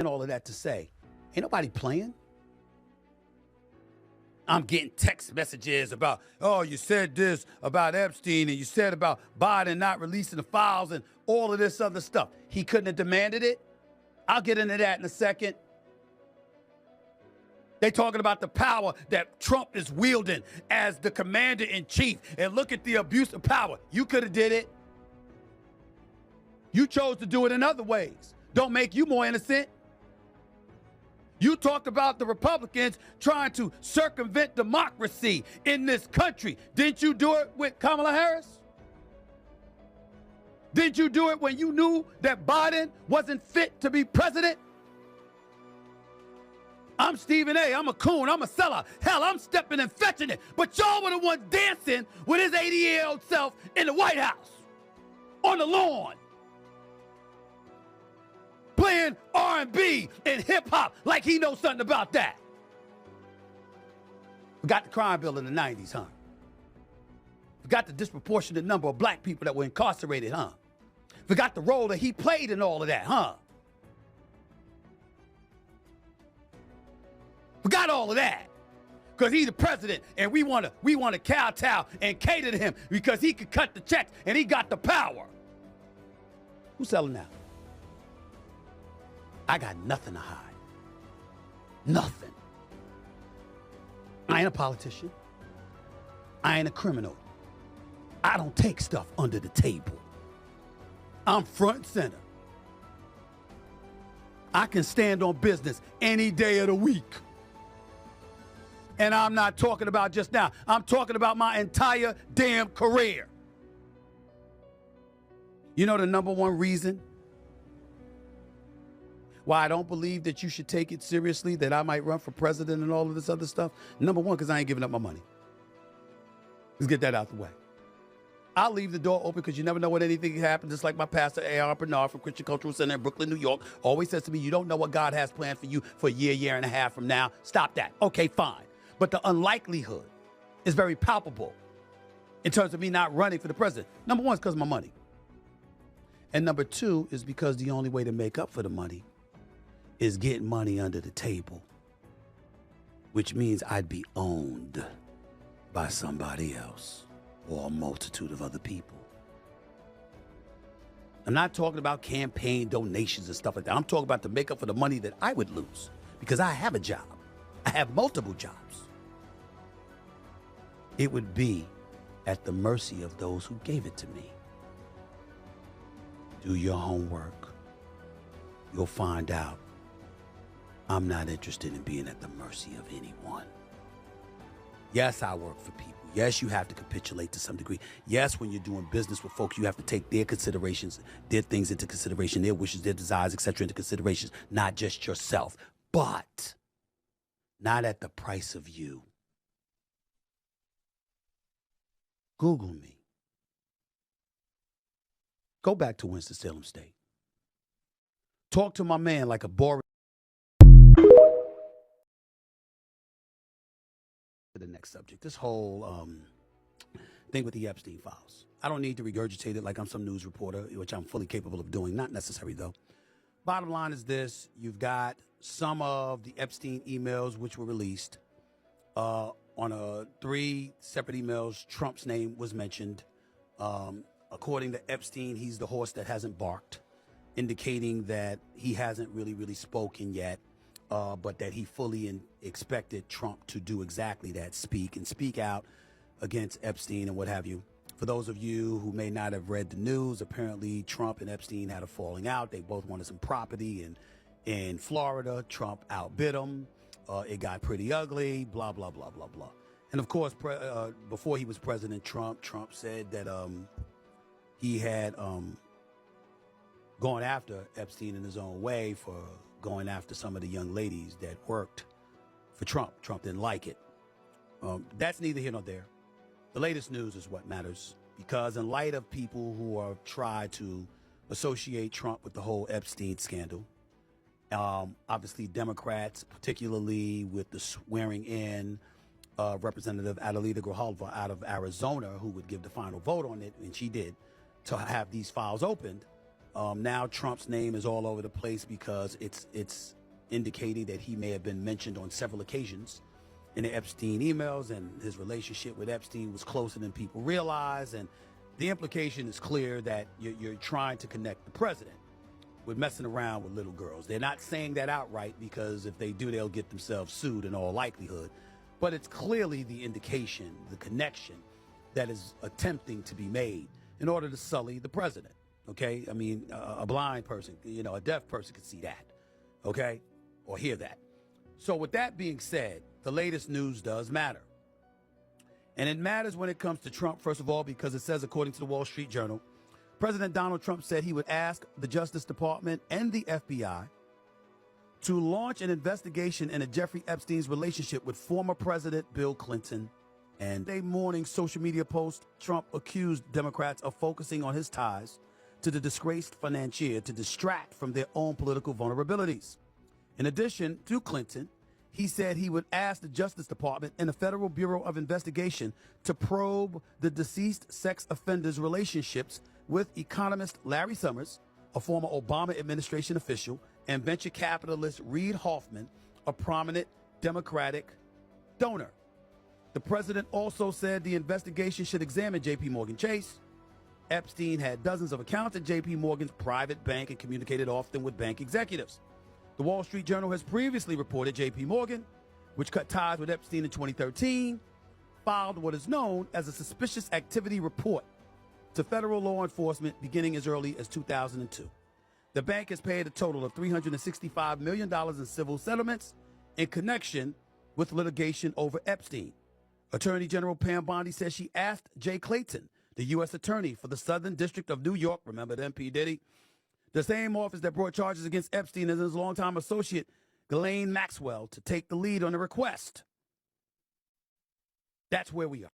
And all of that to say, ain't nobody playing. I'm getting text messages about, oh, you said this about Epstein and you said about Biden not releasing the files and all of this other stuff. He couldn't have demanded it. I'll get into that in a second. They talking about the power that Trump is wielding as the commander-in-chief. And look at the abuse of power. You could have did it. You chose to do it in other ways. Don't make you more innocent. You talked about the Republicans trying to circumvent democracy in this country. Didn't you do it with Kamala Harris? Didn't you do it when you knew that Biden wasn't fit to be president? I'm Stephen A. I'm a coon. I'm a seller. Hell, I'm stepping and fetching it. But y'all were the ones dancing with his 80-year-old self in the White House, on the lawn, playing R&B and hip-hop like he knows something about that. Forgot the crime bill in the 90s, huh? Forgot the disproportionate number of black people that were incarcerated, huh? Forgot the role that he played in all of that, huh? Forgot all of that. Because he's the president and we want to kowtow and cater to him because he could cut the checks and he got the power. Who's selling now? I got nothing to hide. Nothing. I ain't a politician. I ain't a criminal. I don't take stuff under the table. I'm front and center. I can stand on business any day of the week. And I'm not talking about just now. I'm talking about my entire damn career. You know the number one reason why I don't believe that you should take it seriously, that I might run for president and all of this other stuff? Number one, because I ain't giving up my money. Let's get that out the way. I'll leave the door open because you never know when anything can happen, just like my pastor, A.R. Bernard from Christian Cultural Center in Brooklyn, New York, always says to me, you don't know what God has planned for you for a year and a half from now. Stop that. Okay, fine. But the unlikelihood is very palpable in terms of me not running for the president. Number one is because of my money. And number two is because the only way to make up for the money is getting money under the table, which means I'd be owned by somebody else or a multitude of other people. I'm not talking about campaign donations and stuff like that. I'm talking about to make up for the money that I would lose because I have a job. I have multiple jobs. It would be at the mercy of those who gave it to me. Do your homework. You'll find out I'm not interested in being at the mercy of anyone. Yes, I work for people. Yes, you have to capitulate to some degree. Yes, when you're doing business with folks, you have to take their considerations, their things into consideration, their wishes, their desires, etc., into consideration, not just yourself, but not at the price of you. Google me. Go back to Winston-Salem State. Talk to my man like a boring. The next subject, this whole thing with the Epstein files. I don't need to regurgitate it like I'm some news reporter, which I'm fully capable of doing. Not necessary, though. Bottom line is this. You've got some of the Epstein emails which were released. On 3 separate emails, Trump's name was mentioned. According to Epstein, he's the horse that hasn't barked, indicating that he hasn't really spoken yet, but that he fully expected Trump to do exactly that, speak out against Epstein and what have you. For those of you who may not have read the news, apparently Trump and Epstein had a falling out. They both wanted some property in Florida. Trump outbid him. It got pretty ugly, blah, blah, blah, blah, blah. And of course, before he was president, Trump said that he had gone after Epstein in his own way for going after some of the young ladies that worked for Trump. Trump didn't like it. That's neither here nor there. The latest news is what matters, because in light of people who have tried to associate Trump with the whole Epstein scandal, obviously Democrats, particularly with the swearing in Representative Adelita Grijalva out of Arizona, who would give the final vote on it, and she did, to have these files opened, Now Trump's name is all over the place because it's indicating that he may have been mentioned on several occasions in the Epstein emails, and his relationship with Epstein was closer than people realize. And the implication is clear that you're trying to connect the president with messing around with little girls. They're not saying that outright because if they do, they'll get themselves sued in all likelihood. But it's clearly the indication, the connection that is attempting to be made in order to sully the president. Okay? I mean, a blind person, a deaf person could see that. Okay? Or hear that. So with that being said, the latest news does matter. And it matters when it comes to Trump, first of all, because it says, according to the Wall Street Journal, President Donald Trump said he would ask the Justice Department and the FBI to launch an investigation into Jeffrey Epstein's relationship with former President Bill Clinton. And a morning social media post, Trump accused Democrats of focusing on his ties to the disgraced financier to distract from their own political vulnerabilities. In addition to Clinton, he said he would ask the Justice Department and the Federal Bureau of Investigation to probe the deceased sex offenders' relationships with economist Larry Summers, a former Obama administration official, and venture capitalist Reid Hoffman, a prominent Democratic donor. The president also said the investigation should examine J.P. Morgan Chase. Epstein had dozens of accounts at J.P. Morgan's private bank and communicated often with bank executives. The Wall Street Journal has previously reported J.P. Morgan, which cut ties with Epstein in 2013, filed what is known as a suspicious activity report to federal law enforcement beginning as early as 2002. The bank has paid a total of $365 million in civil settlements in connection with litigation over Epstein. Attorney General Pam Bondi says she asked Jay Clayton, the U.S. attorney for the Southern District of New York, remember the MP Diddy, the same office that brought charges against Epstein and his longtime associate, Ghislaine Maxwell, to take the lead on the request. That's where we are.